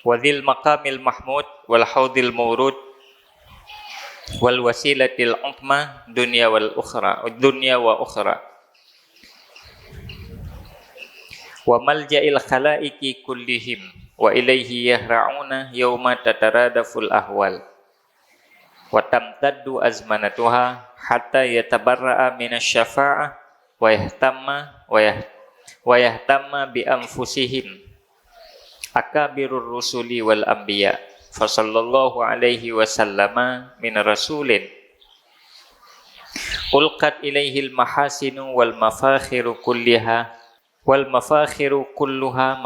wa dzil maqamil mahmud wal haudil mawrud wal wasilatil uthma dunya wa ukhra wa malja'il khalaiqi kullihim wa ilaihi yahra'una yawma tataradaful ahwal wa tamtaddu azmanatuha hatta yatabarra'a minasy syafa'ah wa yahtamma bi anfusihim akabirur rusuli wal anbiya fa sallallahu alaihi wasallama min rasulin ulqat ilaihil mahasinu wal mafakhiru kulluha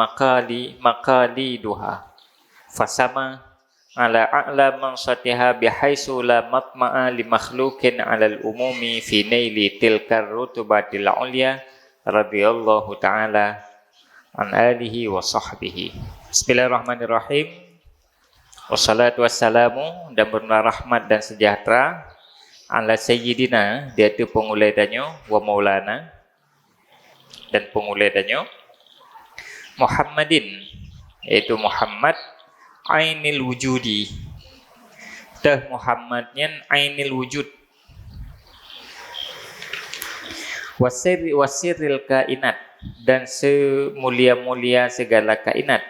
maqaliduha fasama ala a'la mansatiha bihaisu la matma'a li makhlukin 'alal umumi fi naili tilkar rutubatil ulya radhiyallahu ta'ala an alihi wa sahbihi. Bismillahirrahmanirrahim. Wassalatu wassalamu dan bermula rahmat dan sejahtera ala sayyidina dia tu penguledanyo wa maulana dan penguledanyo Muhammadin yaitu Muhammad ainil wujudi teh Muhammadnya ainil wujud wasiril kainat dan semulia-mulia segala kainat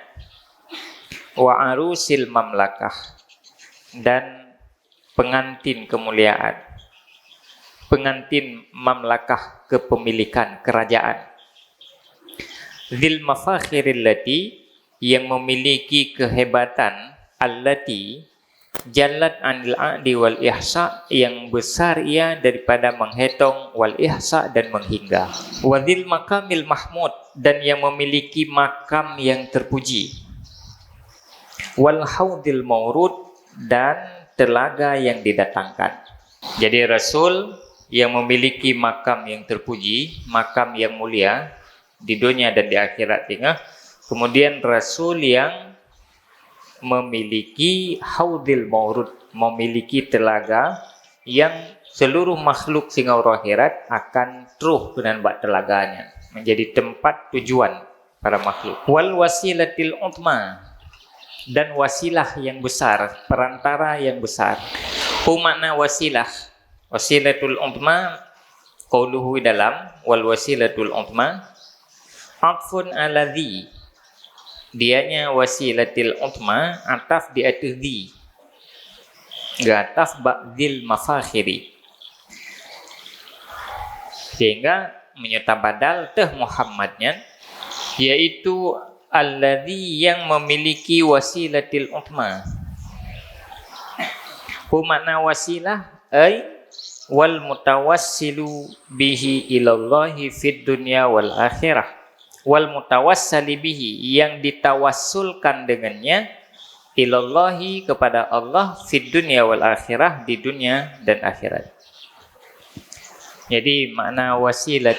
wa arusil mamlakah dan pengantin kemuliaan pengantin mamlakah kepemilikan kerajaan dzil mafakhiril lati yang memiliki kehebatan allati jalat anil a'di wal ihsa yang besar ia daripada menghitung wal ihsa dan menghingga wadzil makamil mahmud dan yang memiliki makam yang terpuji wal haudil mawrud dan telaga yang didatangkan. Jadi Rasul yang memiliki makam yang terpuji, makam yang mulia di dunia dan di akhirat tengah. Kemudian Rasul yang memiliki haudil mawrud, memiliki telaga yang seluruh makhluk sing akhirat akan teruh dengan bak telaganya, menjadi tempat tujuan para makhluk. Wal wasilatil uthma dan wasilah yang besar, perantara yang besar. Makna wasilah, wasilatul uthma qauluhu dalam wal wasilatul uthma atfun ala dhi, dianya wasilatil uthma ataf di atas dhi, gataf ba'dil mafakhiri, sehingga menyerta badal teh Muhammadnya yaitu alladzi yang memiliki wasilatil uthma. Makna wasilah ay wal mutawassilu bihi ilallahi fid dunya wal akhirah. Wal mutawassali bihi yang ditawassulkan dengannya ilallahi kepada Allah fid dunya wal akhirah, di dunia dan akhirat. Jadi makna wasilah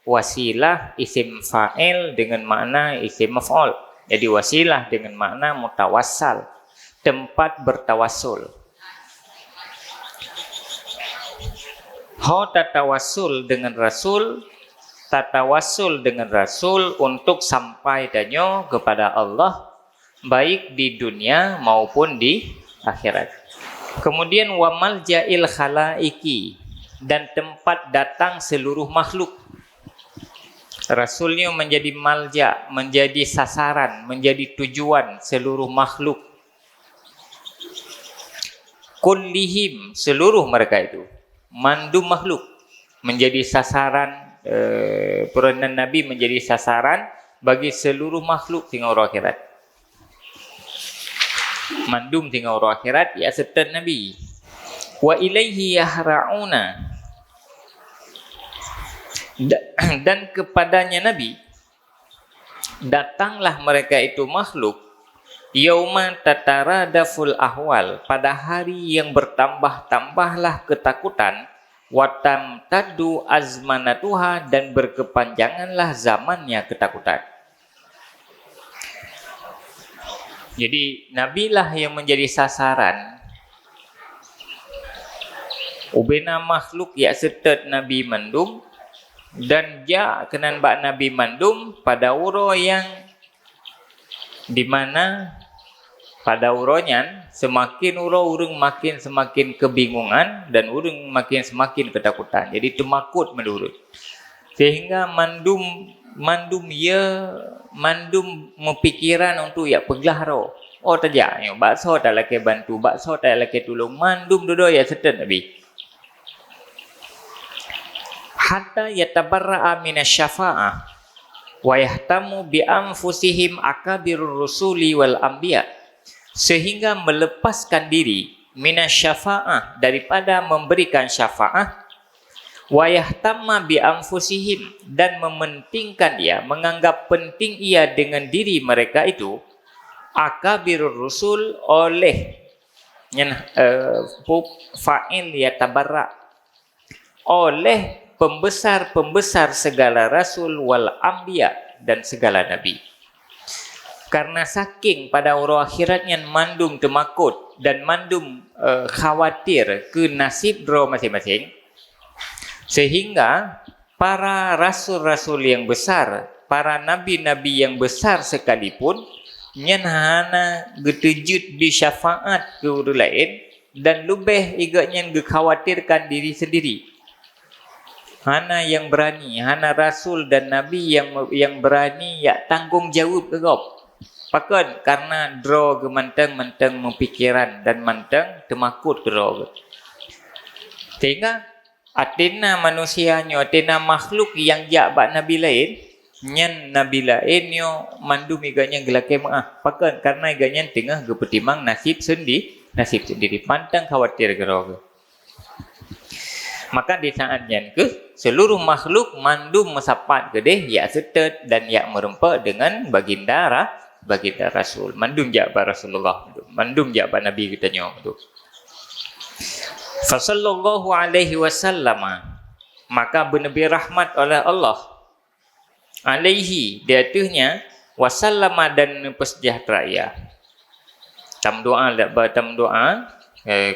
wasilah isim fa'il dengan makna isim maf'ul. Jadi wasilah dengan makna mutawassal, tempat bertawassul. Tatawassul dengan Rasul untuk sampai danyo kepada Allah baik di dunia maupun di akhirat. Kemudian wa malja'il khalaiki dan tempat datang seluruh makhluk. Rasulnya menjadi malja, menjadi sasaran, menjadi tujuan seluruh makhluk. Kullihim, seluruh mereka itu. Mandum makhluk menjadi sasaran, peranan Nabi menjadi sasaran bagi seluruh makhluk tinggal orang akhirat. Mandum tinggal orang akhirat ya serta Nabi. Wa ilaihi yahra'una, dan kepadanya Nabi datanglah mereka itu makhluk yauma tataradaful ahwal, pada hari yang bertambah-tambahlah ketakutan, watam tadu azmanatuha, dan berkepanjanganlah zamannya ketakutan. Jadi Nabilah yang menjadi sasaran ubena makhluk ya setet Nabi mandum, dan ja kenan bak Nabi mandum pada uro yang di mana pada uronyan semakin urang makin semakin kebingungan dan urang makin semakin ketakutan. Jadi temakut menurut. Sehingga mandum mempikiran untuk ya peglahro. Oh tajak, bakso tak laki bantu, bakso tak laki tolong, mandum dodo ya setan nabi. Hatta yatabarra'a minasyafa'ah wa yahtamu bi anfusihim akabirur rusuli wal anbiya, sehingga melepaskan diri minasyafa'ah daripada memberikan syafaat, wa yahtamma bi anfusihim dan mementingkan dia, menganggap penting ia dengan diri mereka itu, akabirur rusul oleh fa'il yatabarra, oleh pembesar-pembesar segala rasul wal anbiya dan segala nabi. Karena saking pada orang akhiratnya mandum temakut dan mandum khawatir ke nasib dro masing-masing, sehingga para rasul-rasul yang besar, para nabi-nabi yang besar sekalipun nyen hana getejut di syafaat ke orang lain dan lebih igaknya gekhawatirkan diri sendiri. Hana yang berani, hana rasul dan nabi yang berani ya tanggung jawab ke kau. Pakan karena draw ke manteng mempikiran dan manteng temakut ke draw. Sehingga atina manusianya, atina makhluk yang jabat nabi lain, nyen nabi lain yo mandu miganya gelake maah. Pakan karena iganya tengah gepetimang nasib sendiri manteng khawatir ke draw. Maka di saat yang ke seluruh makhluk mandum mesapat gede ya setet dan ya merempak dengan baginda Rasul, mandum jabat Rasulullah, mandum jabat Nabi kita nyong tu. Fasallallahu alaihi wasallam, maka bernabi rahmat oleh Allah alaihi di atasnya wasallama dan pesejahteraan. Tam doa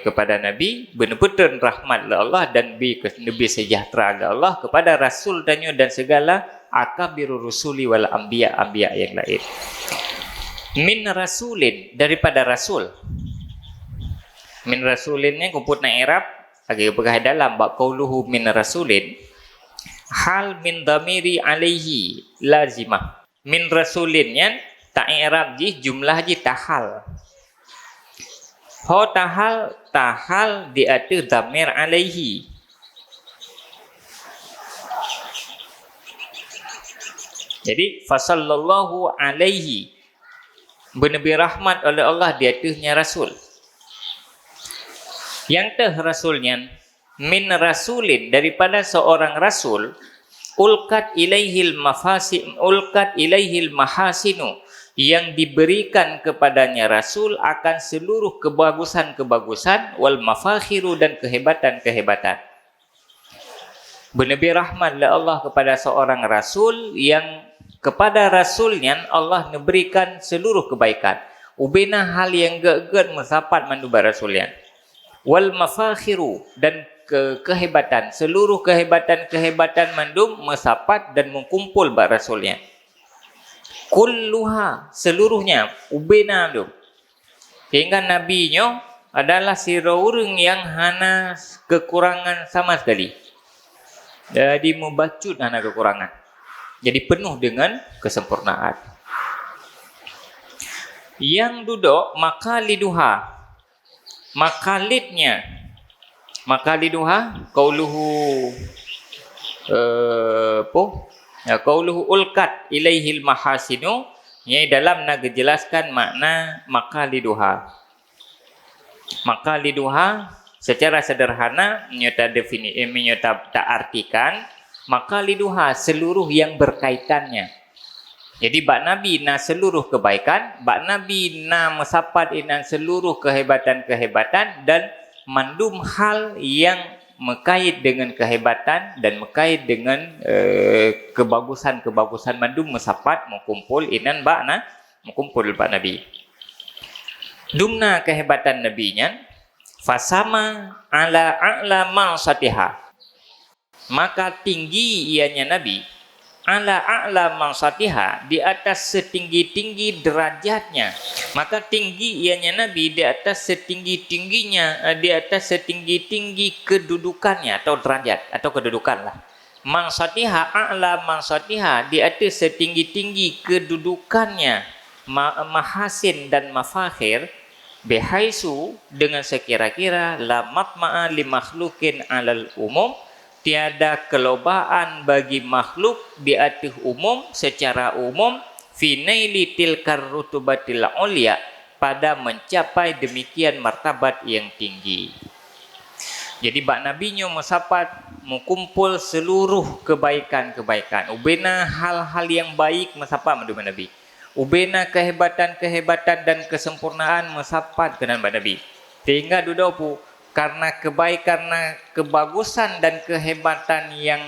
kepada Nabi, benar-benar rahmat Allah dan lebih sejahtera Allah kepada Rasul dan segala akabirur rusuli wal anbiya yang lain. Min rasulin, daripada rasul. Min rasulinnya kumpul na Arab agak berkah dalam bab qauluhu min rasulin, hal min dhamiri alaihi lazimah. Min rasulinnya tak Arab ji jumlah ji tahal. Ho tahal di atas dhamir alaihi. Jadi fasallallahu alaihi, bernabi rahmat oleh Allah di atasnya rasul. Yang teh rasulnya min rasulin, daripada seorang rasul, ulkat ilaihil mahasinu, yang diberikan kepadanya rasul akan seluruh kebagusan-kebagusan wal mafakhiru dan kehebatan-kehebatan. Bernabi rahmat Allah kepada seorang rasul yang kepada rasulnya Allah memberikan seluruh kebaikan. Ubina hal yang geget mesapat manduba rasulnya. Wal mafakhiru dan kehebatan, seluruh kehebatan mandum mesapat dan mengkumpul ba rasulnya. Kulluha, seluruhnya ubena tu. Sehingga nabinya adalah orang yang hana kekurangan sama sekali. Jadi membacut hana kekurangan. Jadi penuh dengan kesempurnaan. Yang duduk makaliduha, makaliduha qauluhu qauluhu ulkat ilaihil mahasinu, yang dalam nak jelaskan makna makaliduha. Makaliduha secara sederhana menyata tak artikan makaliduha seluruh yang berkaitannya. Jadi bak Nabi na seluruh kebaikan, bak Nabi na mesapat inan seluruh kehebatan-kehebatan dan mandum hal yang mengkait dengan kehebatan dan mengkait dengan kebagusan-kebagusan mandum mesapat mengkumpul inan mengkumpul bak Nabi. Dumna kehebatan nabinya fasama ala a'la ma'satiha, maka tinggi ianya Nabi ala a'la mansatiha, di atas setinggi-tinggi derajatnya. Maka tinggi ianya Nabi di atas setinggi-tingginya, di atas setinggi-tinggi kedudukannya atau derajat atau kedudukan lah. Mansatiha a'la mansatiha, di atas setinggi-tinggi kedudukannya, mahasin dan mafakhir, bihaisu dengan sekira-kira la matma'a li makhlukin 'alal umum, tiada kelobaan bagi makhluk di atas umum secara umum, fi naili tilkar rutubatil ulia, pada mencapai demikian martabat yang tinggi. Jadi bak nabinya mesapat mengumpul seluruh kebaikan-kebaikan. Ubena hal-hal yang baik mesapat mendu Nabi. Ubena kehebatan-kehebatan dan kesempurnaan mesapat ke bak Nabi. Sehingga duduk pu karena karena kebagusan dan kehebatan yang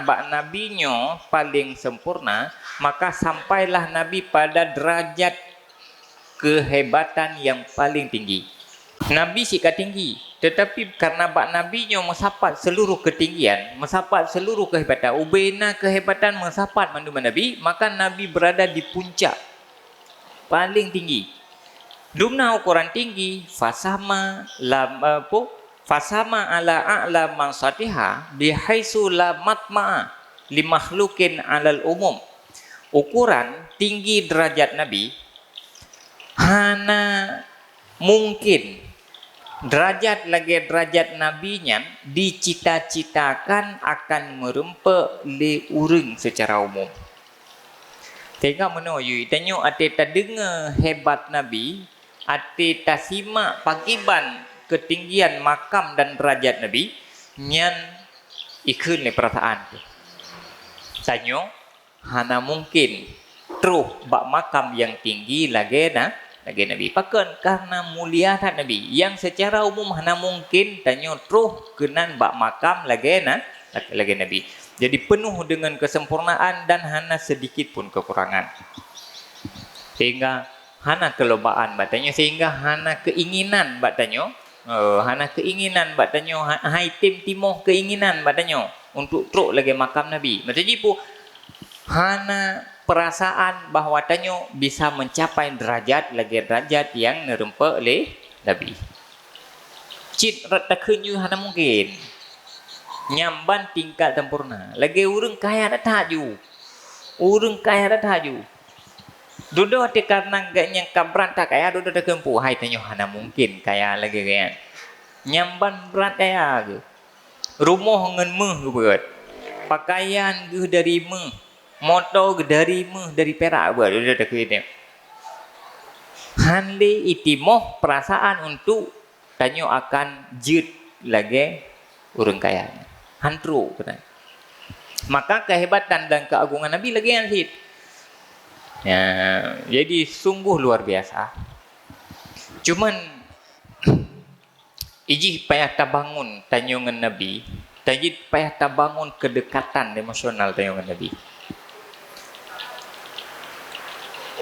bak nabinya paling sempurna, maka sampailah Nabi pada derajat kehebatan yang paling tinggi. Nabi sikap tinggi, tetapi karena bak nabinya mesapat seluruh ketinggian, mesapat seluruh kehebatan, ubena kehebatan mesapat mandu Nabi, maka Nabi berada di puncak paling tinggi. Dumna ukuran tinggi, fasama ala a'la mansatiha bihaisu la matma'a li makhlukin 'alal umum. Ukuran tinggi derajat Nabi hana mungkin derajat lagi derajat nabinya dicita-citakan akan merempe le urang secara umum. Tengok menoyu tanyo ate terdengar hebat Nabi, ate tasimak pagiban ketinggian makam dan derajat Nabi, nyan ikun le perasaan tu. Tanyo hana mungkin terus bak makam yang tinggi lagi Nabi. Pakan karena mulia Nabi yang secara umum hana mungkin tanyo terus kenan bak makam lagi Nabi. Jadi penuh dengan kesempurnaan dan hana sedikit pun kekurangan. Sehingga hana kelobaan batanya, sehingga hana keinginan batanya, hana keinginan batanya, hai tim timoh keinginan batanya untuk teruk lagi makam Nabi. Maksudnya pun hana perasaan bahawa tanyo bisa mencapai derajat lagi derajat yang nerempe oleh Nabi. Cit ratakunyu hana mungkin. Nyamban tingkat sempurna. Lagi urang kaya dah taju. Urang kaya dah taju. Dudo ati karena gaknya kabran tak kaya dudo dah kempu. Hai tanyo hana mungkin kaya lagi kaya. Nyamban berat kaya ke. Rumah ngan meh ke berat. Pakaian ke dari meh. Motor ke dari meh dari perak buat dudo dah kaya. Hanli itimoh perasaan untuk tanyo akan jut lagi urang kaya. Hantru kata. Maka kehebatan dan keagungan Nabi lagi yang hit. Ya, jadi sungguh luar biasa. Cuman iji payah tabangun tanyungan Nabi, tajid payah tabangun kedekatan emosional tanyungan Nabi.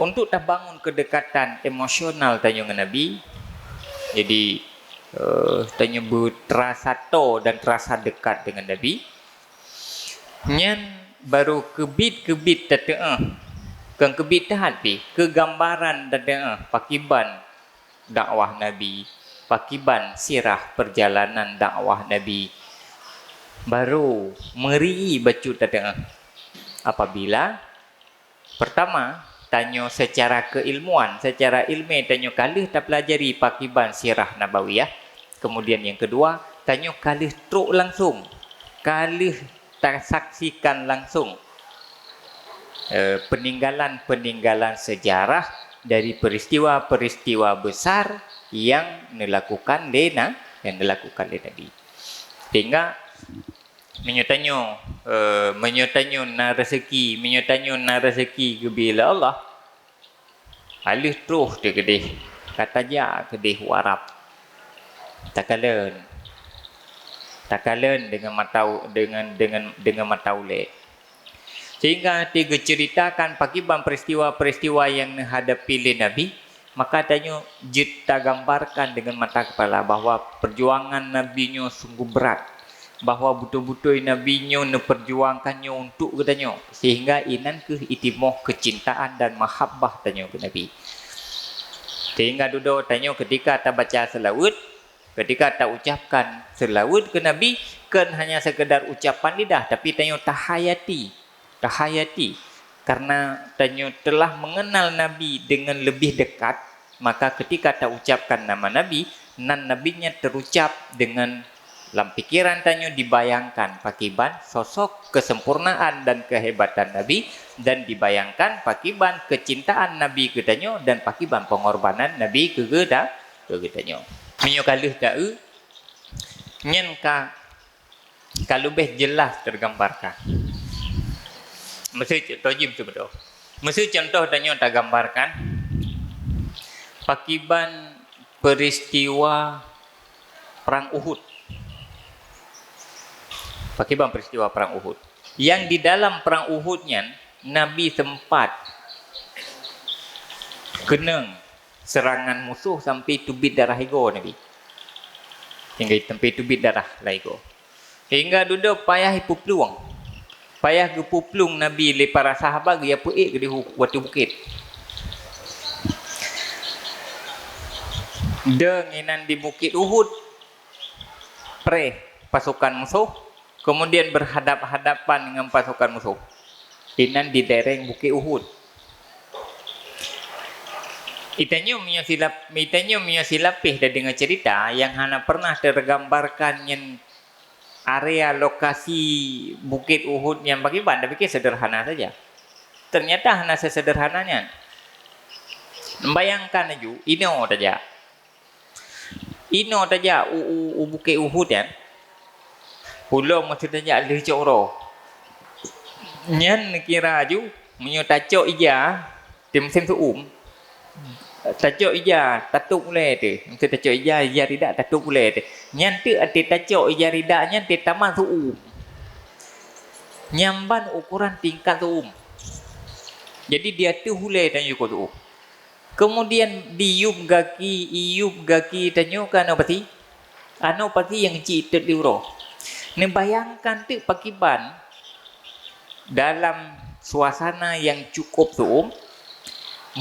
Untuk tabangun kedekatan emosional tanyungan Nabi, jadi tanya terasa to dan terasa dekat dengan Nabi. Nyan baru kebit kan kebit tahan pi kegambaran dan pakiban dakwah Nabi, pakiban sirah perjalanan dakwah Nabi. Baru meri bacut tadeng apabila pertama tanyo secara keilmuan, secara ilmu tanyo kalih tak pelajari pakiban sirah nabawiyah. Kemudian yang kedua, tanyo kalih truk langsung, kalih tak saksikan langsung peninggalan-peninggalan sejarah dari peristiwa-peristiwa besar yang dilakukan oleh Nabi. Sehingga menyotanyo na rezeki gebila Allah alih terus dia kedih kata ja kedih warap takalen dengan mataule. Sehingga tiga ceritakan pakiban peristiwa-peristiwa yang menghadapi oleh Nabi, maka tanyo kita gambarkan dengan mata kepala bahwa perjuangan Nabi-nya sungguh berat. bahawa betul-betul Nabi nyo perjuangkannya untuk katanya, sehingga inan ke itimoh kecintaan dan mahabbah tanya ke Nabi. Sehingga duduk tanya ketika tak baca selawat, ketika tak ucapkan selawat ke Nabi, kan hanya sekedar ucapan lidah, tapi tanya tahayati, karena tanya telah mengenal Nabi dengan lebih dekat, maka ketika tak ucapkan nama Nabi, nan nabinya terucap dengan dalam pikiran tanya dibayangkan pakiban sosok kesempurnaan dan kehebatan Nabi, dan dibayangkan pakiban kecintaan Nabi ke tanya dan pakiban pengorbanan Nabi ke tanya. Minyo kaluh da'u nyen kalau lebih jelas tergambarkan. Mesti tojim betul. Mesti contoh tanya tak gambarkan pakiban peristiwa perang Uhud. Pakiban peristiwa perang Uhud. Yang di dalam perang Uhudnya Nabi sempat kena serangan musuh sampai tubit darah ego Nabi. Hingga sampai tubit darah ego. Hingga duduk payah ipu peluang. Payah gepu pelung Nabi le para sahabat dia puik ke di waktu bukit. Dengan di bukit Uhud pre pasukan musuh, kemudian berhadap-hadapan dengan pasukan musuh. Inan di dereng bukit Uhud. Itanyo miyo silapih dah dengan cerita yang hana pernah tergambarkan yang area lokasi bukit Uhud yang bagi banda pikir sederhana saja. Ternyata hana sesederhananya. Membayangkan aja, ino saja bukit Uhud kan. Pulau maksudnya alih coro. Nyan kira aju menyo tacok ija tim mesin suum. Tacok ija tatuk boleh tu. Maksud tacok ija tidak tatuk boleh tu. Nyan tu ati tacok ija ridaknya ti taman suum. Nyamban ukuran tingkat suum. Jadi dia tu hulai tanya ko tu. Kemudian iup gaki tanya kan apa sih? Ano pati yang citet diuro. Ni bayangkan tu pakiban dalam suasana yang cukup suum,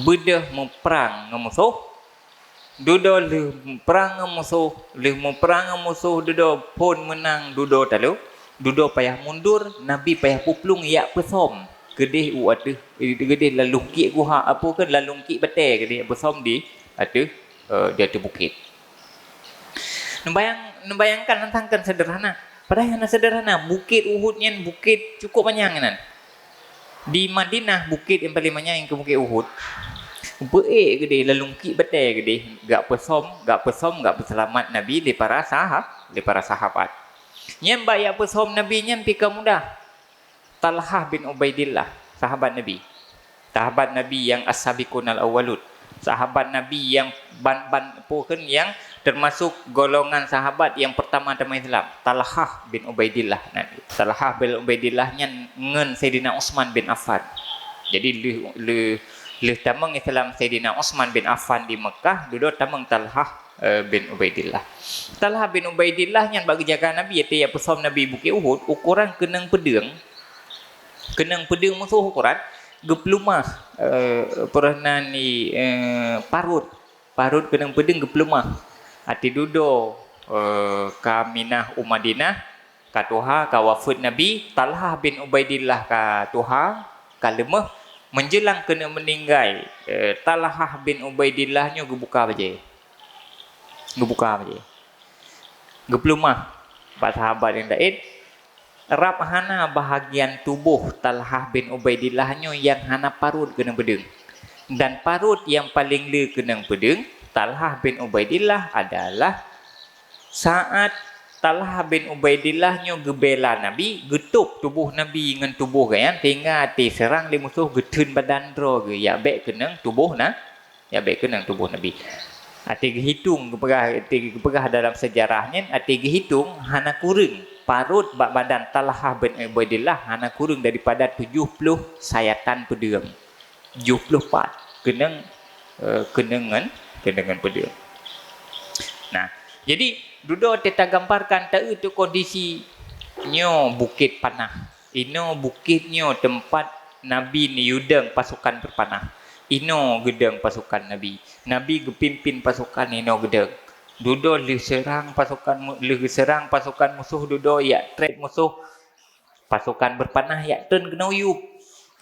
bedah memperang dengan musuh, dudo le perang dengan musuh, dudo pun menang, dudo talu, dudo payah mundur, Nabi payah puplung ya pesom. Gedeh atu gedeh lalungki guha apa ke lalungki betul gedeh besom di atu dia tu bukit. Membayangkan tentangkan sederhana. Padahal yang sederhana, bukit Uhud nyen bukit cukup panjang kan. Di Madinah bukit yang paling banyak yang ke bukit Uhud. Beik gedeh lalungki betul gedeh, gak pesom, gak berselamat Nabi di para sahabat. Nyen bayak pesom Nabi nyen pika mudah. Talhah bin Ubaidillah, sahabat Nabi yang as-sabiqun al-awwalun, sahabat Nabi yang yang termasuk golongan sahabat yang pertama-tama Islam. Talhah bin Ubaidillah nya ngen Sayyidina Utsman bin Affan. Jadi le tamang Islam Sayyidina Utsman bin Affan di Mekah, duduk tamang Talhah bin Ubaidillah. Talhah bin Ubaidillah yang bagi jaga Nabi ya pesom Nabi bukit Uhud ukuran kenang pedang musuh ukuran geplumah pernah ni parut kenang pedang geplumah ati dudo kaminah Madinah ka Tuha ka wafud Nabi. Talhah bin Ubaidillah ka Tuha ka lemah menjelang kena meninggal. Talhah bin Ubaidillah nyo gebuka baje geplumah pak sahabat yang daid rap hana bahagian tubuh Talhah bin Ubaidillah nyo yang hana parut kena pedang, dan parut yang paling le kena pedang Talhah bin Ubaidillah adalah saat Talhah bin Ubaidillah nyo gebela Nabi, getup tubuh Nabi dengan tubuh kan, tinggal ti serang di musuh getun badan dro ge ya bek kena tubuh Nabi. Ati hitung kepegah dalam sejarahnya, ati hitung hana kurang parut badan Talhah bin Ubaidillah hana kurang daripada 70 sayatan pedang. 74 kenangan pedang. Nah, jadi duduk kita gambarkan tak itu kondisi nyo bukit panah. Ino bukitnyo tempat Nabi ni yudang pasukan berpanah. Ino gedang pasukan Nabi. Nabi gepimpin pasukan ino gedang. Dudo li serang pasukan musuh dudo ya trap musuh pasukan berpanah ya turn kena uyup.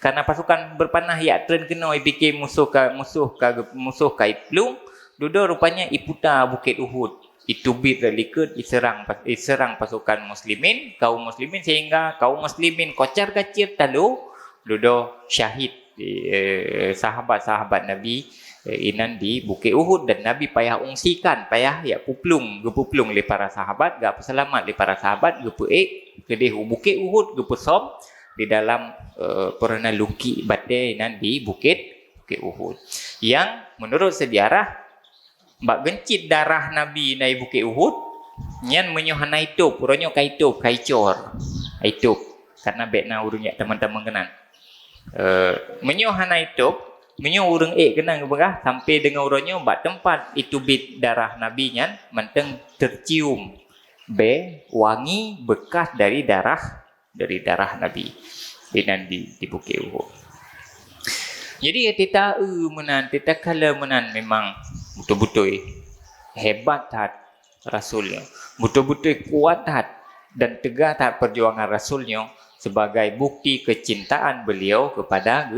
Karena pasukan berpanah ya turn kena fikir musuh ka iplung. Dudo rupanya iputa bukit Uhud. Itu bit likut diserang pasukan muslimin, kaum muslimin, sehingga kaum muslimin kocar kacir talu dudo syahid sahabat-sahabat Nabi inan di Bukit Uhud, dan Nabi payah ungsikan, payah ya puplung li para sahabat, gap selamat li para sahabat gepeek kedih Bukit Uhud gepesom di dalam pernah luki bate inan di Bukit Uhud, yang menurut sejarah bak gencit darah Nabi nai Bukit Uhud nyan menyohan naitup uronyo kaitup kaicor aitup karena bekna urungnya teman-teman kenan menyohan naitup menyo urung kenan berah sampai dengan uronyo bak tempat itu bit darah Nabi nyan menteng tercium wangi bekas dari darah Nabi di Bukit Uhud. Jadi kita menan, kita kala menan memang betul-betul hebat tat Rasulnya, betul-betul kuat tat dan tegak tat perjuangan Rasulnya sebagai bukti kecintaan beliau kepada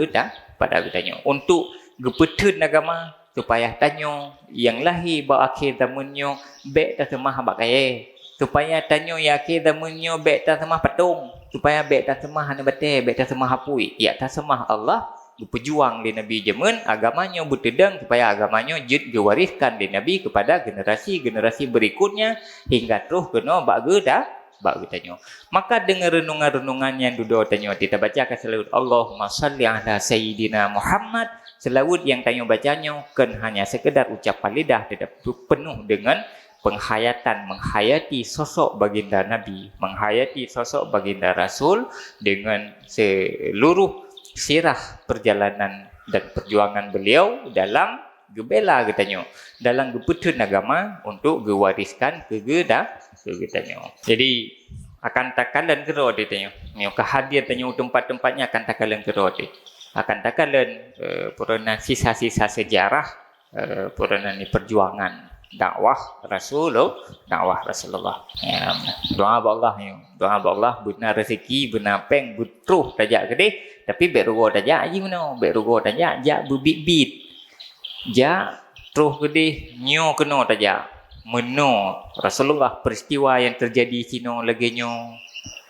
gedanya untuk gepetun agama supaya tanyo yang lahir ba akhir zamannya bek ta semah bak kaya, supaya tanyo ya akhir zamannya bek ta semah patung, supaya bek ta semah hana bate, bek ta semah hapui, ya ta semah Allah berjuang di Nabi Jemen agamanya bertedang supaya agamanya jid diwariskan di Nabi kepada generasi berikutnya hingga terus kena bak gedanyo. Maka dengan renungan-renungan yang duduk tanyo kita bacakan selawat Allahumma salli ala sayyidina Muhammad, selawat yang tanyo bacanya kan hanya sekedar ucapan lidah, tidak penuh dengan penghayatan, menghayati sosok baginda Nabi, menghayati sosok baginda Rasul dengan seluruh sirah perjalanan dan perjuangan beliau dalam gebela getanyo, dalam gepetun agama untuk gewariskan ke getanyo. Jadi akan takalan kero detanyo, nyo kehadir tanyo tempat-tempatnya akan takalan kero de. Akan takalan purana sisa-sisa sejarah purana ni perjuangan dakwah Rasulullah. Ya, doa Allah benar rezeki, benar peng, betruh tajak gede, tapi berugo tajak aji mano, berugo tajak jak bebit-bit. Jak truh gede nyo keno tajak. Meno Rasulullah peristiwa yang terjadi sino lagenyo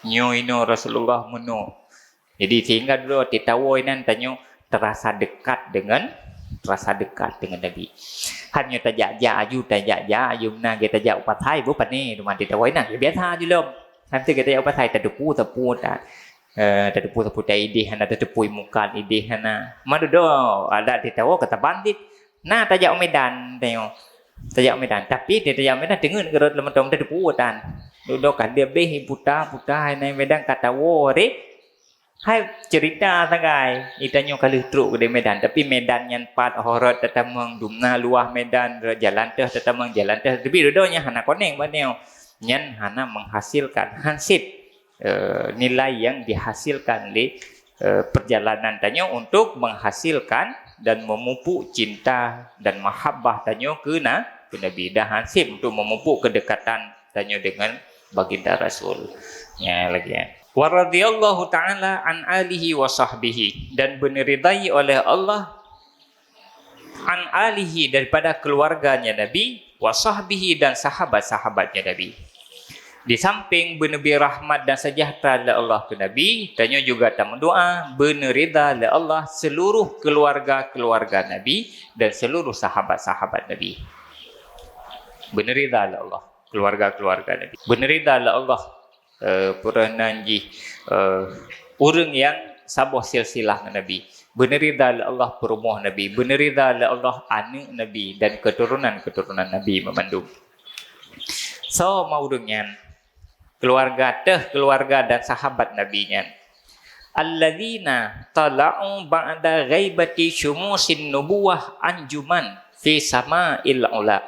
nyo ino Rasulullah meno. Jadi sehingga dulu titawo inan tanyo terasa dekat dengan Nabi. Hanya tajak aju na kita tajak upathai bu pani rumah titawo inan biasa aja lom. Nanti kita tajak upathai tepu idih hana tepu mukan idih hana. Madudo ada titawo kata bandit. Nah tajak Medan tayo. Tajak Medan, tapi dia tajak Medan dengar kerot lemetom tepu tan. Dudo kan dia beh puta nai Medan kata wo re. Hai cerita sangai itanyo kali truk ke Medan, tapi Medan yang pat horot tetamang dumna luah Medan jalan teh tapi dodonya hana koneng baneo nyan hana menghasilkan hansip nilai yang dihasilkan di perjalanan tanyo untuk menghasilkan dan memupuk cinta dan mahabbah tanyo ke Nabi, dah hansip untuk memupuk kedekatan tanyo dengan baginda Rasul. Ya lagi ya. Wa radhiyallahu ta'ala an alihi wa sahbihi, dan beneridai oleh Allah an alihi daripada keluarganya Nabi, wa sahbihi dan sahabat-sahabatnya Nabi. Di samping benebi rahmat dan sejahtera oleh Allah ke Nabi, tanya juga tamu doa benerida oleh Allah seluruh keluarga-keluarga Nabi dan seluruh sahabat-sahabat Nabi. Benerida oleh Allah keluarga-keluarga Nabi. Benerida oleh Allah perananji orang yang sabah silsilah Nabi. Benerida oleh Allah perumah Nabi. Benerida oleh Allah anak Nabi dan keturunan Nabi memandung. So maudungnya keluarga dan sahabat Nabi nya. Alladzina tala'u ba'da ghaibati syumusin nubuwah anjuman fi sama'il ula.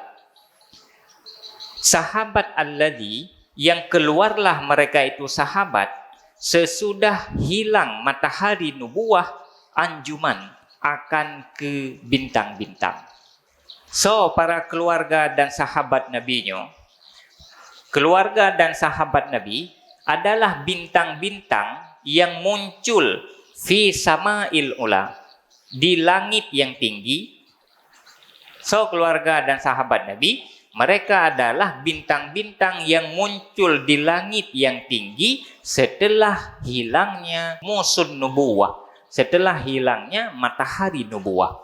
Sahabat alladzi yang keluarlah mereka itu sahabat sesudah hilang matahari nubuah anjuman akan ke bintang-bintang. So, para keluarga dan sahabat Nabi-Nya, keluarga dan sahabat Nabi adalah bintang-bintang yang muncul fi sama'il ula, di langit yang tinggi. So, keluarga dan sahabat Nabi, mereka adalah bintang-bintang yang muncul di langit yang tinggi setelah hilangnya musun nubuwah, setelah hilangnya matahari nubuwah.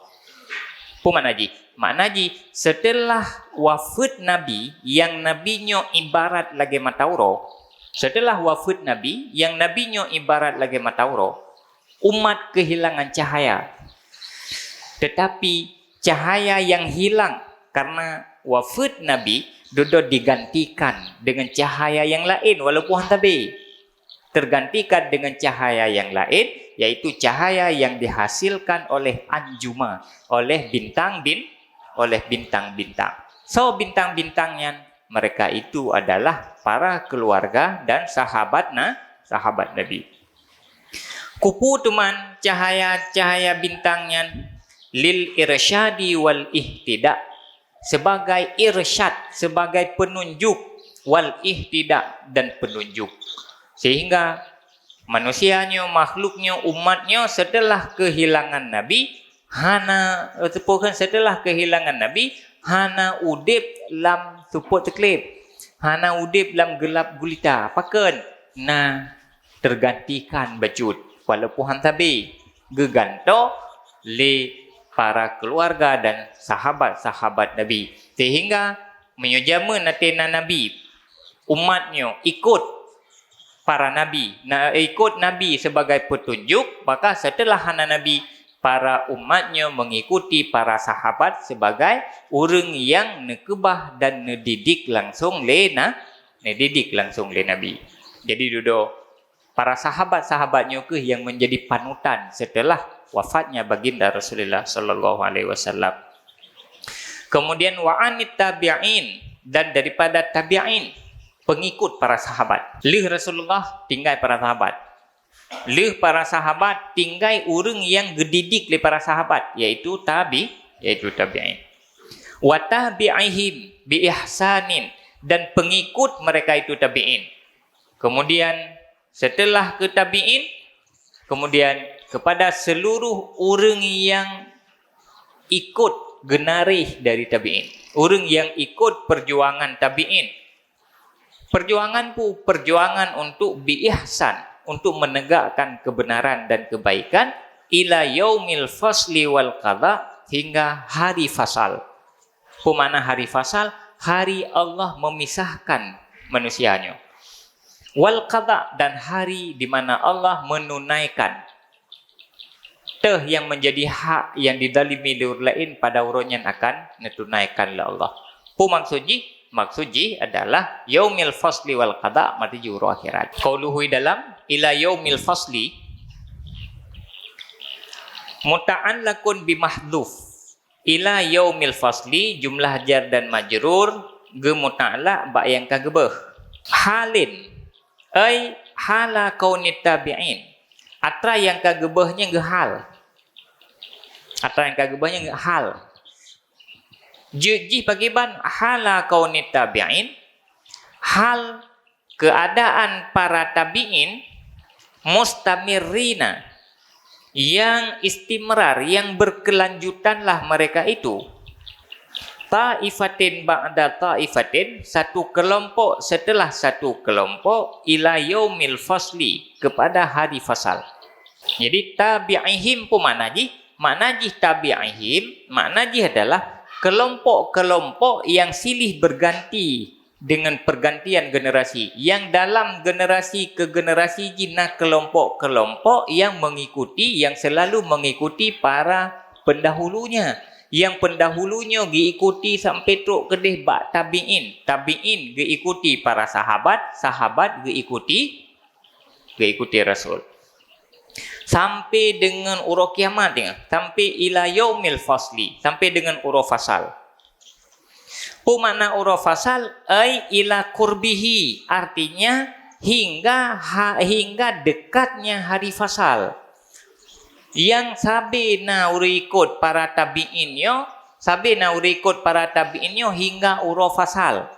Pemanaji, maknaji setelah wafat Nabi yang nabinya ibarat lagi matauro, setelah wafat Nabi yang nabinya ibarat lagi matauro, umat kehilangan cahaya. Tetapi cahaya yang hilang karena wafat Nabi duduk digantikan dengan cahaya yang lain walaupun tabi. Tergantikan dengan cahaya yang lain, yaitu cahaya yang dihasilkan oleh anjuma, oleh bintang-bintang. So, bintang-bintangnya mereka itu adalah para keluarga dan sahabat Nabi. Kupu teman cahaya-cahaya bintangnya lil irsyadi wal ihtida, sebagai irsyad, sebagai penunjuk, wal ihtida, dan penunjuk. Sehingga manusianya, makhluknya, umatnya setelah kehilangan Nabi, setelah kehilangan Nabi, hana udip lam suput teklip, hana udip lam gelap gulita, paken, nah tergantikan bacut, walaupun hantabi, geganto le para keluarga dan sahabat-sahabat Nabi. Sehingga menyujama natena Nabi, umatnya ikut para Nabi, ikut Nabi sebagai petunjuk, maka setelah hana Nabi, para umatnya mengikuti para sahabat sebagai orang yang nekebah dan nedidik langsung le Nabi. Jadi duduk para sahabat-sahabatnya ke yang menjadi panutan setelah wafatnya baginda Rasulullah sallallahu alaihi wasallam. Kemudian wa'anit tabi'in, dan daripada tabi'in, pengikut para sahabat. Lih Rasulullah tinggal para sahabat. Lih para sahabat tinggal orang yang gedidik le para sahabat, yaitu tabi'in. Wa tabi'ihim bi ihsanin, dan pengikut mereka itu tabi'in. Kemudian setelah ke tabi'in, kemudian kepada seluruh orang yang ikut genarih dari tabi'in, orang yang ikut perjuangan tabi'in. Perjuangan untuk biihsan, untuk menegakkan kebenaran dan kebaikan, ila yaumil fasli wal qadha, hingga hari fasal. Pemana hari fasal? Hari Allah memisahkan manusianya. Wal qadha, dan hari di mana Allah menunaikan yang menjadi hak yang didalimi orang lain pada orang yang akan ditunaikan oleh Allah. Maksudnya adalah yaumil fasli wal qada, mati juru akhirat. Qauluhu dalam ila yaumil fasli muta'allaqun bi mahdhuf. Ila yaumil fasli, jumlah jar dan majrur ge muta'allaq ba yang kagebeh. Halin ai hala kaunit tabi'in. Atra yang kagebehnya ge hal. Atra yang kagebehnya ge hal. Ji bagiban hala kaunit tabi'in, hal keadaan para tabi'in mustamirrina, yang istimrar, yang berkelanjutanlah mereka itu, ta'ifatin ba'da ta'ifatin, satu kelompok setelah satu kelompok, ila yaumil fasli, kepada hari fasal. Jadi tabi'ihim pemanaji, maknaji tabi'ihim, maknaji adalah kelompok-kelompok yang silih berganti dengan pergantian generasi, yang dalam generasi ke generasi jina kelompok-kelompok yang mengikuti, yang selalu mengikuti para pendahulunya, yang pendahulunya diikuti sampai truk kedih bak tabi'in, tabi'in diikuti para sahabat, sahabat diikuti Rasul, sampai dengan urut kiamat, sampai ila yaumil fasli, sampai dengan urut fasal. Makna uruf fasal ai ila qurbihi, artinya hingga dekatnya hari fasal. Yang sabi na urikut para tabi'inyo, hingga uruf fasal.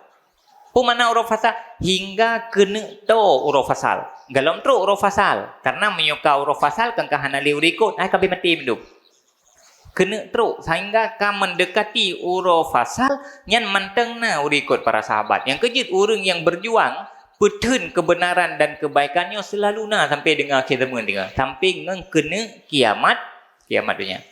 Makna uruf fasal hingga kena to uruf fasal. Galom tru uruf fasal karena menyuka uruf fasal kan kahana li urikut ai kabe mati hidup. Kena teruk sehingga ka mendekati uruf fasal nyan mantengna urikut para sahabat. Yang kejut orang yang berjuang petun kebenaran dan kebaikannya selalu na sampai dengan akhir zaman dia. Sampai ngeng kena kiamat dunia.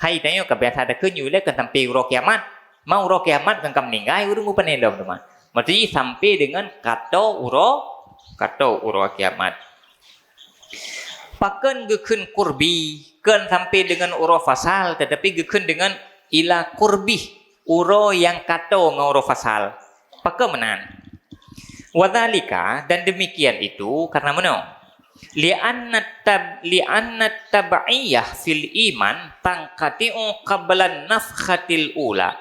Hai tanya ka biasa ada kenyu le kan sampai uruf kiamat. Mau uruf kiamat kan kam meninggal urang upanendom teman. Maksudnya sampai dengan kata uruf kiamat. Pakan gekun kurbi kan sampai dengan uruf fasal tetapi gekun dengan ila kurbi uro yang kata nguruf fasal pakan menan wadhalika dan demikian itu karena mana li'anna tab'iyah fil iman tangqati'u qabla nafkhatil ula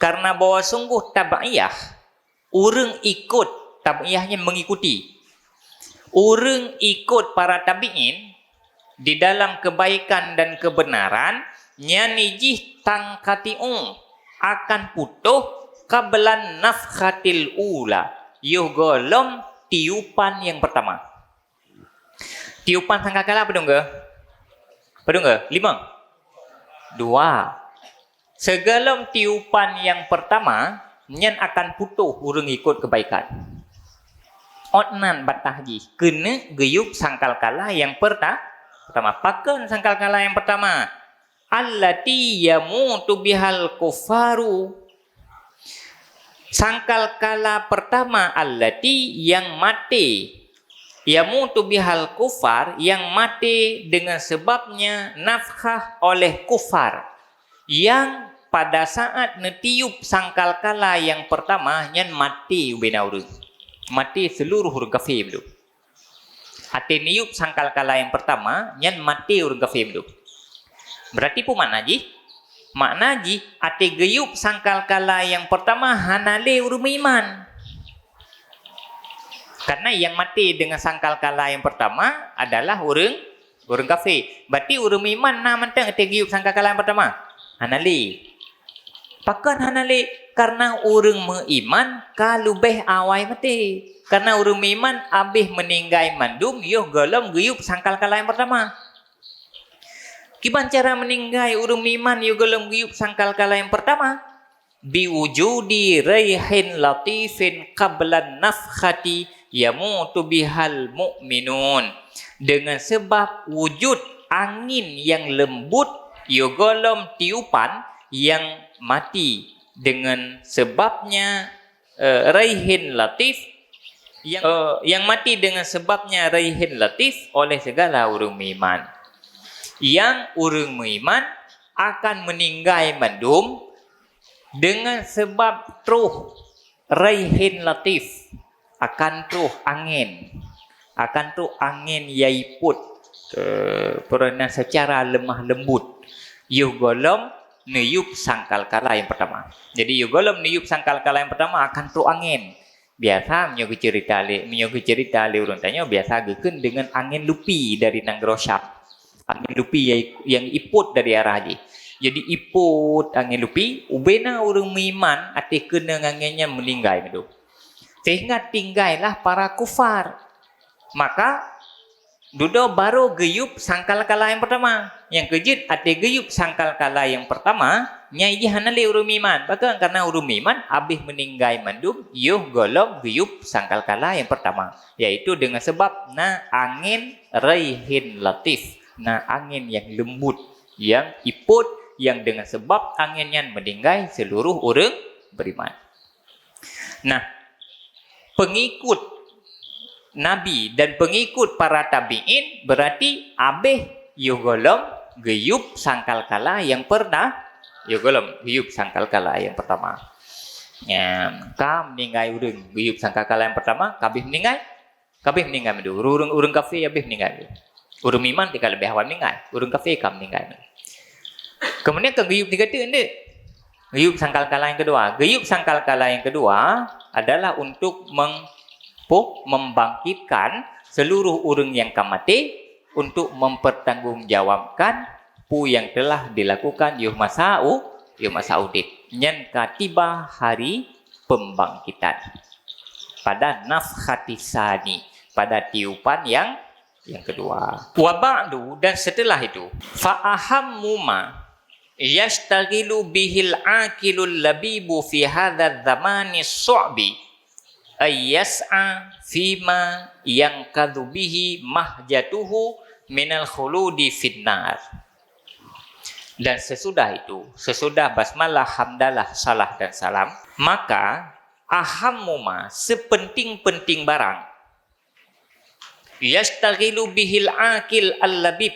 karena bahwa sungguh tab'iyah urang ikut tab'iyahnya mengikuti urang ikut para tabi'in di dalam kebaikan dan kebenaran nyanijih tangkati'u akan putuh qablan nafkhatil ula yuh tiupan yang pertama. Tiupan sangkakala apa dong ke? 5 2 segalom tiupan yang pertama nyan akan putuh urang ikut kebaikan. Otnan batahji kena geyup sangkal kala yang pertama. Pakan sangkal kala yang pertama allati yamutu bihal kufaru. Sangkal kala pertama allati yang mati yamutu bihal kufar yang mati dengan sebabnya nafkah oleh kufar yang pada saat netiup sangkal kala yang pertama nyan mati ubena urang. Mati seluruh urang kafir belum. Ate niup sangkal kala yang pertama nyan mati urang kafir belum. Berarti makna ji ate geyup sangkal kala yang pertama hanale urang iman. Karena yang mati dengan sangkal kala yang pertama adalah urang kafir. Berarti urang iman na manteng ate geyup sangkal kala yang pertama. Hanale. Pakan hanale karena urang meiman kalubeh awai mati. Karena urang meiman abih meninggai mandum yuh golom geyup sangkal kala yang pertama. Kiban cara meninggai urang meiman yuh golom geyup sangkal kala yang pertama? Biwujudi raihin latifin qablan nafkhati yamutu bihal mu'minun. Dengan sebab wujud angin yang lembut yuh golom tiupan yang mati dengan sebabnya raihin latif yang mati dengan sebabnya raihin latif oleh segala urang meiman. Yang urang meiman akan meninggai mandum dengan sebab truh raihin latif akan truh angin yaiput pernah secara lemah lembut yuh golom niup sangkal kala yang pertama. Jadi yuh golom niup sangkal kala yang pertama akan truh angin. Biasa menyogi cerita le urang tanya biasa geukeun dengan angin lupi dari Nangrosap. Angin lupi yang iput dari arah haji. Jadi iput angin lupi ubena urang meiman ate kena anginnya meninggai medu. Sehingga tinggailah para kufar. Maka dudo baru geyup sangkal kala yang pertama. Yang kejut ate geyup sangkal kala yang pertama nyai hanale urang meiman. Bahkan karena urang meiman abih meninggai mandum yuh golom geyup sangkal kala yang pertama, yaitu dengan sebab na angin raihin latif, na angin yang lembut, yang iput, yang dengan sebab anginnya meninggai seluruh orang beriman. Nah, pengikut Nabi dan pengikut para tabi'in berarti abih yuh golom geyup sangkal kala yang pernah yuh golom geyup sangkal kala yang pertama. Ya, ka meninggai urang geyup sangkal kala yang pertama, kabih meninggai medu. Urang kafir abih meninggai. Urang iman tika lebih awal meninggai, urang kafir kam meninggai. Kemudian ke geyup tiga tu ende. Geyup sangkal-kala yang kedua. Geyup sangkal-kala yang kedua adalah untuk membangkitkan seluruh orang yang mati untuk mempertanggungjawabkan pu yang telah dilakukan yuh masa udip. Nyen katiba hari pembangkitan. Pada nafkhatisani, pada tiupan yang kedua. Wa ba'du, dan setelah itu, fa ahammu ma yashtaghilu bihil aqilul labibu fi hadha zamani su'bi ay yas'a fima yankadhu bihi mahjatuhu minal khuludi finnar. Dan sesudah itu, sesudah basmalah, hamdalah, salah dan salam, maka ahammuma, sepenting-penting barang, yashtaghilu bihil aqil al-labib,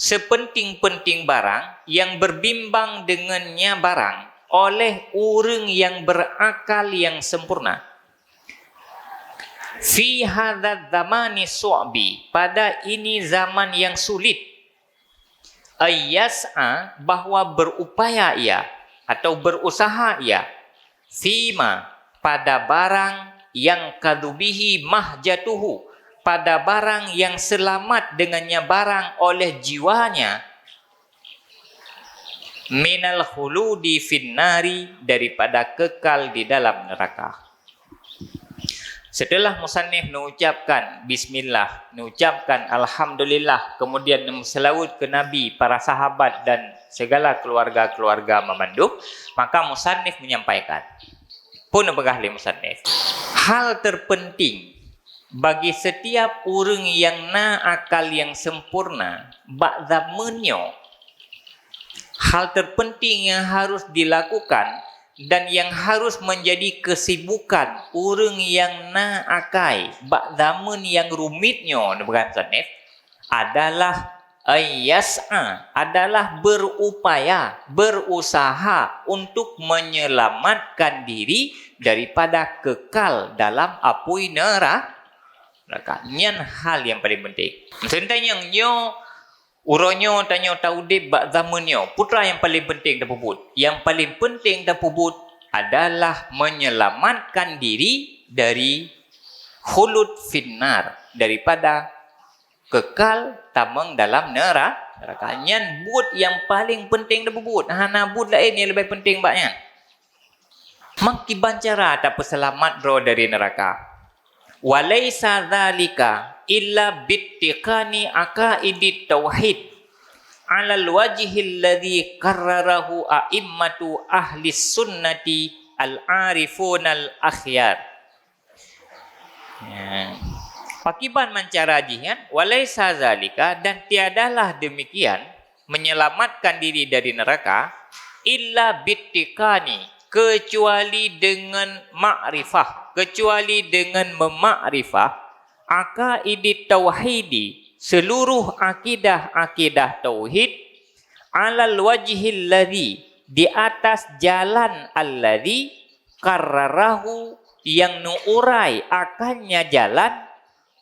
sepenting-penting barang yang berbimbang dengannya barang oleh orang yang berakal yang sempurna. Fi hadzal zamani su'bi, pada ini zaman yang sulit. Ayyas'a, bahwa berupaya ia atau berusaha ia, fima, pada barang yang kadubihi mahjatuhu, pada barang yang selamat dengannya barang oleh jiwanya, minal khuludi finnari, daripada kekal di dalam neraka. Setelah musannif mengucapkan bismillah, mengucapkan alhamdulillah, kemudian selawat ke Nabi, para sahabat dan segala keluarga-keluarga memandung, maka musannif menyampaikan. Pun begahli musannif. Hal terpenting bagi setiap orang yang akal yang sempurna, ba'da menyo, hal terpenting yang harus dilakukan dan yang harus menjadi kesibukan orang yang akai zaman yang rumitnya bukan sanif, adalah ayyas'a, adalah berupaya, berusaha untuk menyelamatkan diri daripada kekal dalam apui neraka. Nyan hal yang paling penting. Maksudnya nyo uronyo tanyo taudib bak zamanyo, putra yang paling penting dah pubut. Yang paling penting dah pubut adalah menyelamatkan diri dari khulud finnar, daripada kekal tamang dalam neraka. Nyan but yang paling penting dah pubut. Hana but lain yang lebih penting baknya. Mangkiban cara tak peselamat ro dari neraka. Walaysa dzalika illa bittiqani aqaidit tauhid alal wajhil ladzi qarrarahu a'immatu ahli sunnati al-arifun al-akhyar. Pakiban mancara jihan walaysa dzalika, dan tiadalah demikian menyelamatkan diri dari neraka, illa bittiqani, kecuali dengan makrifah, kecuali dengan memakrifah aqaidit tauhidi, seluruh akidah-akidah tauhid, alal wajhil ladzi, di atas jalan alladzi qarrarahu, yang nuurai akannya jalan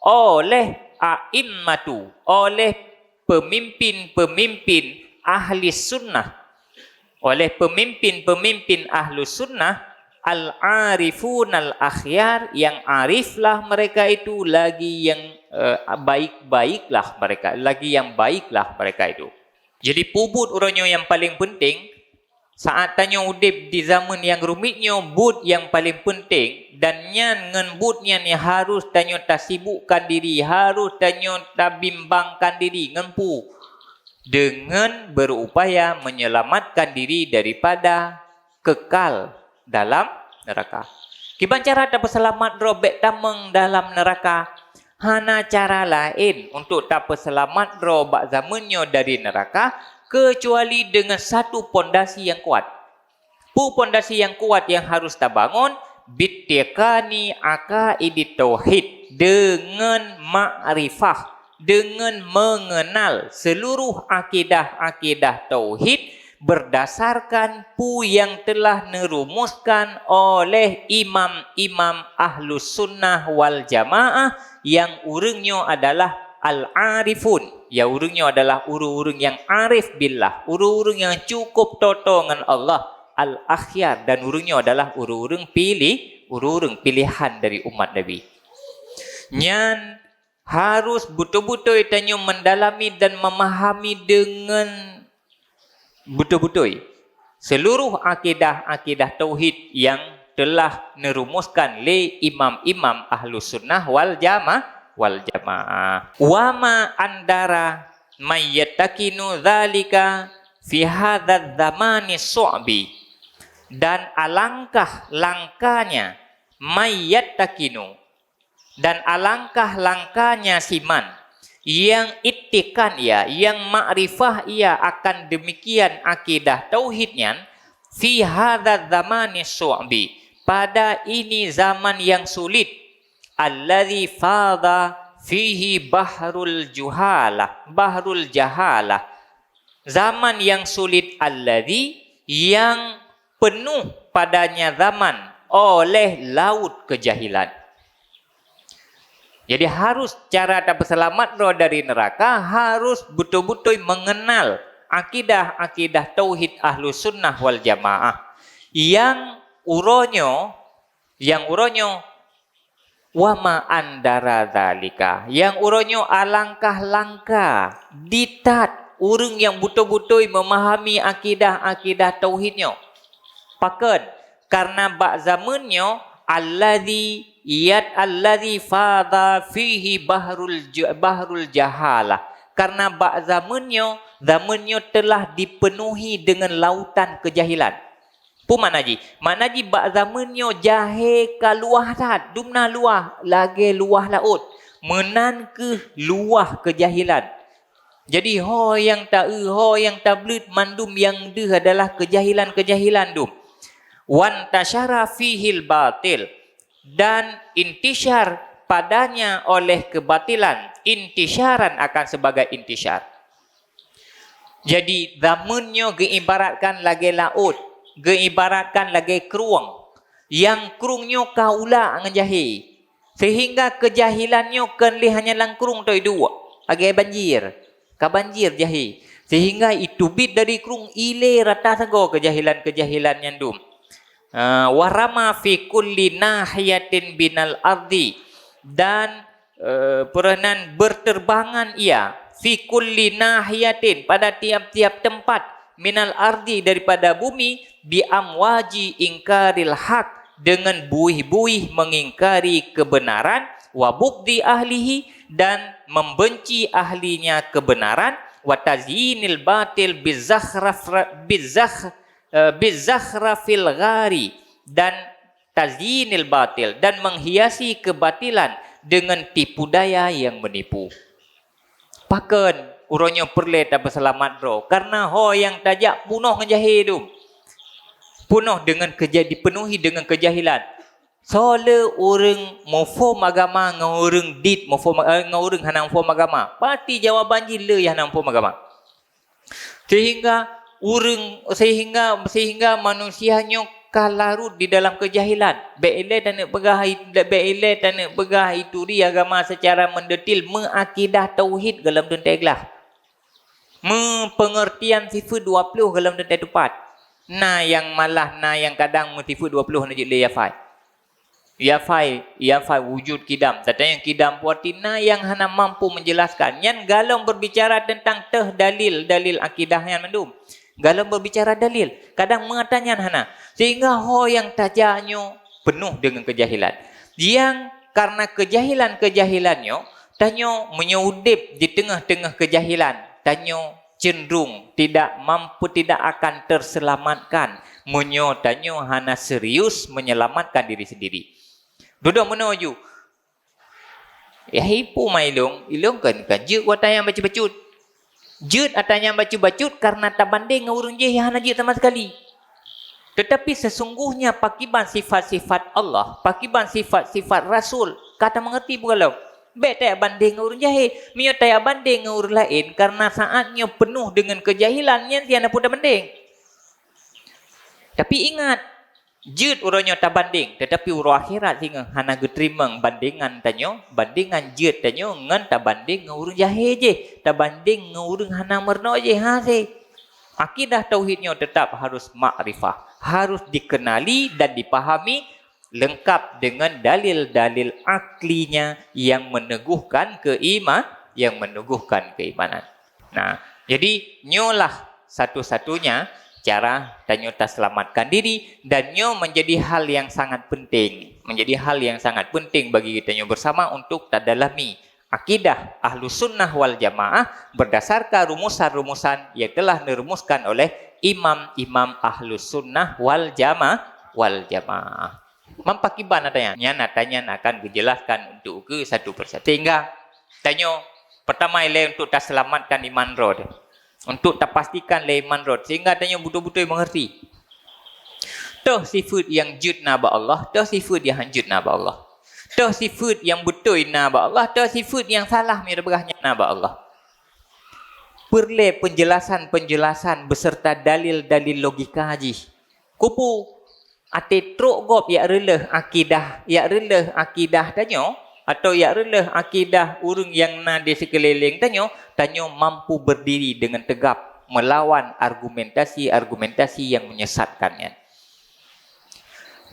oleh a'immatu, oleh pemimpin-pemimpin ahli sunnah, oleh pemimpin-pemimpin ahlu sunnah, al-arifun al-akhyar, yang ariflah mereka itu, lagi yang baik-baiklah mereka, lagi yang baiklah mereka itu. Jadi pubut uronyo yang paling penting saat tanyo udip di zaman yang rumitnya, but yang paling penting, dan nyan ngen but nyan yang harus tanyo tasibukkan diri, harus tanyo tabimbangkan diri ngenpu dengan berupaya menyelamatkan diri daripada kekal dalam neraka. Kiban cara dapat selamat robek tameng dalam neraka, hana cara lain untuk dapat selamat robak zamannya dari neraka, kecuali dengan satu pondasi yang kuat. Pondasi yang kuat yang harus terbangun, bittiqani aqaidit tauhid, dengan makrifah, dengan mengenal seluruh akidah-akidah tauhid berdasarkan yang telah nerumuskan oleh imam-imam ahlus sunnah wal jamaah, yang urungnya adalah al-arifun, ya urungnya adalah urung-urung yang arif billah, urung-urung yang cukup toto dengan Allah, al-akhyar, dan urungnya adalah urung pilihan dari umat Nabi. Nyan harus betul-betul tanya mendalami dan memahami dengan betul-betul seluruh akidah tauhid yang telah nerumuskan le imam-imam Ahlus Sunnah wal Jamaah. Wa ma andara mayyatakinu dzalika fi hadzal zamani su'bi, dan alangkah langkanya mayyatakinu, dan alangkah langkanya siman yang ittikan ia, yang makrifah ia akan demikian akidah tauhidnya, fi hadzal zamani su'bi, pada ini zaman yang sulit, allazi fadha fihi bahrul jahalah, zaman yang sulit, allazi yang penuh padanya zaman oleh laut kejahilan. Jadi harus cara tak berselamat roh dari neraka, harus betul-betul mengenal akidah tauhid Ahlus Sunnah wal Jamaah yang uronyo wama andara zalika, yang uronyo alangkah langkah ditat urang yang betul-betul memahami akidah tauhidnya. Paken karena bak zamannya allazi fadha fihi bahrul jahalah, karena bak zamannya telah dipenuhi dengan lautan kejahilan. Pu maknaji bak zamannya jahe ka luah tat, dumna luah lagi luah laut, menan ke luah kejahilan. Jadi ho yang tablet mandum yang dia adalah kejahilan dum. Wan tasyara fihil batil, dan intisyar padanya oleh kebatilan, intisyaran akan sebagai intisyar. Jadi zamannya geibaratkan lagi laut, geibaratkan lagi keruang, yang kerungnya kaula ngejahi, sehingga kejahilannya kan hanya langkurung tu dua, agak banjir jahi, sehingga itu bit dari kerung ile rata sago kejahilan yang dum. Warama fi kulli nahiyatin binal ardi, dan peranan berterbangan ia fi kulli nahiyatin, pada tiap-tiap tempat, minal ardi daripada bumi, bi amwaji ingkaril haq, dengan buih-buih mengingkari kebenaran, wa bugdi ahlihi, dan membenci ahlinya kebenaran, wa tazyinil batil bizakhrafil ghari, dan tazyinil batil, dan menghiasi kebatilan dengan tipu daya yang menipu. Paken uronyo perle tak berselamat ro, karena ho yang tajak punuh ngejahidum, punuh dengan dipenuhi dengan kejahilan. Soale orang mofom agama ngorang dit ngorang hanang fom agama, pasti jawaban jile yang hanang fom agama. Sehingga manusianya kalarut di dalam kejahilan. Beile dan nak begah itu di agama secara mendetil, mengakidah tauhid dalam denteglah. Pengertian sifat 20 dalam dentai tepat. Yang kadang sifat 20 najik le yafai wujud kidam. Tanya yang kidam puatina yang hana mampu menjelaskan. Yang galau berbicara tentang dalil akidah yang mendum. Galau berbicara dalil, kadang mengatanya hana, sehingga ho yang tajaknya penuh dengan kejahilan. Yang karena kejahilannya, tanyo menyeudip di tengah-tengah kejahilan, tanyo cenderung tidak akan terselamatkan. Tanyo hana serius menyelamatkan diri sendiri. Duduk menuju. Ya hipu mailung kan je watayang baca-bacut. Jut atanya baca-bacut karena tak banding dengan urang je yang hana je sama sekali. Tetapi sesungguhnya pakiban sifat-sifat Allah, pakiban sifat-sifat Rasul, kata mengerti bukalau. Baik tak banding dengan urang jahil, mio tak banding dengan urang lain, karena saatnya penuh dengan kejahilan yang tiada pun banding. Tapi ingat, jut urangnya tak banding, tetapi urang akhirat hingga hana geterimang bandingan jut tanyo ngan tak banding dengan urang jahil je, tak banding dengan urang hana merno je ha se. Akidah tauhidnya tetap harus makrifah, harus dikenali dan dipahami lengkap dengan dalil-dalil aklinya yang meneguhkan keimanan. Nah, jadi nyolah satu-satunya cara tanyo selamatkan diri, dan nyo menjadi hal yang sangat penting, bagi kita nyo bersama untuk tadalami akidah ahlu sunnah wal jamaah berdasarkan rumusan-rumusan yang telah dirumuskan oleh imam-imam ahlu sunnah wal jamaah. Mampakiban natanya akan dijelaskan untuk ke satu persatu. Sehingga tanyo pertama ile untuk terselamatkan iman roh, untuk terpastikan iman roh, sehingga tanyo betul-betul mengerti. Toh sifat yang jud naba Allah, toh sifat yang hanjud naba Allah. Toh sifat yang betul naba Allah, toh sifat yang salah mirabahnya naba Allah. Perle penjelasan beserta dalil-dalil logika haji. Kupu ate truk gop ya releh akidah tanyo, atau ya releh akidah urang yang na di sekeliling tanyo mampu berdiri dengan tegap melawan argumentasi yang menyesatkannya.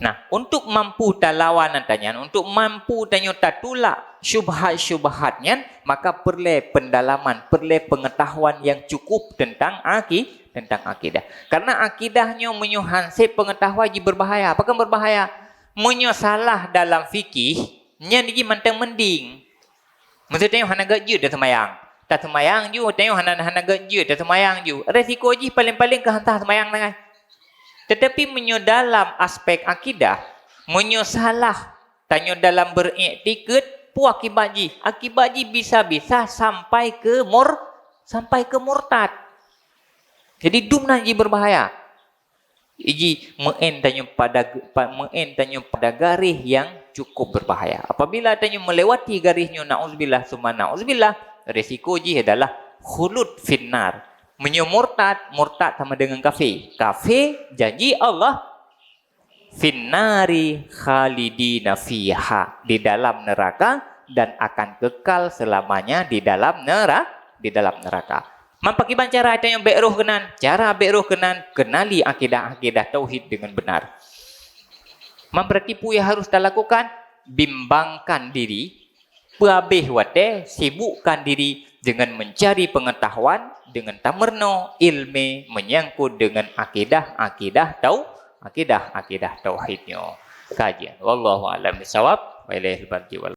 Nah, untuk mampu talawan tanya, untuk mampu tanyo tatulak syubhat-syubhatnya, maka perlu pendalaman, perlu pengetahuan yang cukup tentang akidah. Karena akidahnya menyuhansip pengetahuan ji berbahaya. Apakah berbahaya? Menyosalah dalam fikih, nya digi mantang mending. Maksudnya hana gajud dah semayang. Tak semayang ju, tanyo hana gajud dah semayang ju. Resiko ji paling-paling kehantah semayang nangai. Tetapi dalam aspek akidah, menyosalah tanyo dalam beriktikad pu akibat ji bisa-bisa sampai ke murtad. Jadi dumna ji berbahaya. Iji meen tanyo pada garis yang cukup berbahaya. Apabila tanyo melewati garisnya na'udzubillah summa na'udzubillah, resiko ji adalah khulud finnar. Murtad sama dengan kafir. Kafir janji Allah finnari khalidina fiha, di dalam neraka dan akan kekal selamanya di dalam neraka. Mampakiban cara yang be'ruh kenan. Cara be'ruh kenan, kenali akidah tauhid dengan benar. Mempertipu yang harus kita lakukan, bimbangkan diri, pabeh wate, sibukkan diri dengan mencari pengetahuan, dengan tamerno ilmu menyangkut dengan akidah tauhidnya. Kajian wallahu a'lam bishawab wa ilaihil marji' wal